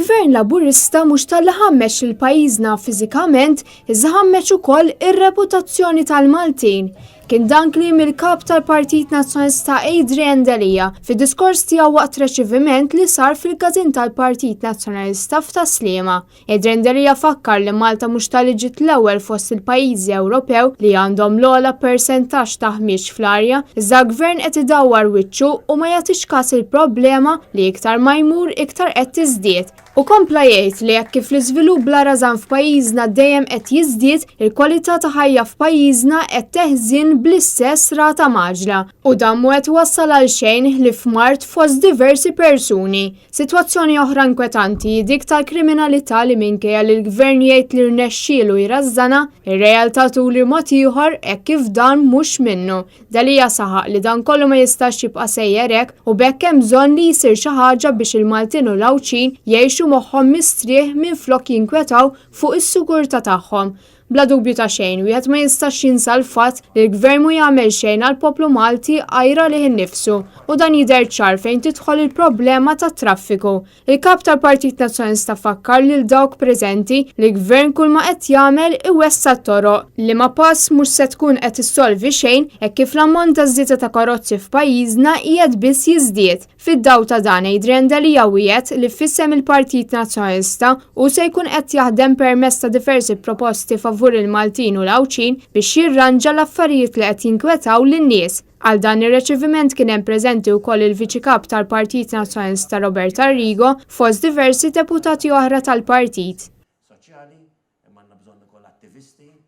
Il-Gvern Laburista mhux tal-li ħammex il-pajjiżna fiżikament, iżda ħammex ukoll ir-reputazzjoni tal-Maltin. Kien dan kliem il-kap tal-Partit Nazzjonalista Adrian Delija fid-diskors tiegħu waqt reċiviment li sar fil-gazin tal-Partit Nazzjonalista f'Taslima. Adrian Delija fakkar li Malta mhux tal-li ġiet l-ewwel fost il-pajjiżi Ewropew li għandhom l-ogħla persentaġġ ta' ħmiex fl-arja, iżda l-Gvern qed idawwar wiċċu u ma jagħtix każ il-problema li iktar ma jmur iktar qed tiżdied. U kompla jgħid li jekk kif l-iżvilupp bla rażan f'pajjiżna dejjem qed jiżdied, il-kwalità ta' ħajja f'pajjiżna qed teħżin bl-istess rata maġla. U dan mu qed wassal għal xejn li f'Mart fost diversi persuni. Sitwazzjoni oħra inkwetanti dik tal-kriminalità li minkejja li l-Gvern jgħid li rnexxielu jrażżana, ir-realtà turi mod ieħor hekk kif dan mhux minnu. Delija saħaq li dan kollu ma jistax jibqa' sejjer hekk u bekk hemm bżonn li jsir xi ħaġa biex il-Maltin u l-Awċin jgħixu moħħhom mistrieħ minflok jinkwetaw fuq is-sigurtà tagħhom. Bla dubju ta' xejn, wieħed ma jistax jinsa l-fatt li l-Gvern mu jagħmel xejn għall-poplu Malti għajra lih innifsu u dan jidher ċar fejn tidħol il-problema tat-traffiku. Il-kap tal-Partit Nazzjonalista fakkar lil dawk preżenti li l-Gvern kull ma qed jagħmel iwessa t-toroq li ma pass mhux se tkun qed issolvi xejn hekk kif l-ammont ta' żieda ta' karozzi f'pajjiżna qiegħed biss jiżdied. Fid-daw ta' dan Adrian Delija wiegħed li fissem il-Partit Nazzjonalista u se jkun qed jaħdem permezz ta' diversi proposti favur il-Maltin u l-Awċin biex jirranġa l-affarijiet li qed jinkwetaw lin-nies. Għal dan ir-reċiviment kien hemm preżenti wkoll il-Viċi Kap tal-Partit Nazzjonalista Robert Arrigo fost diversi deputati oħra tal-partit.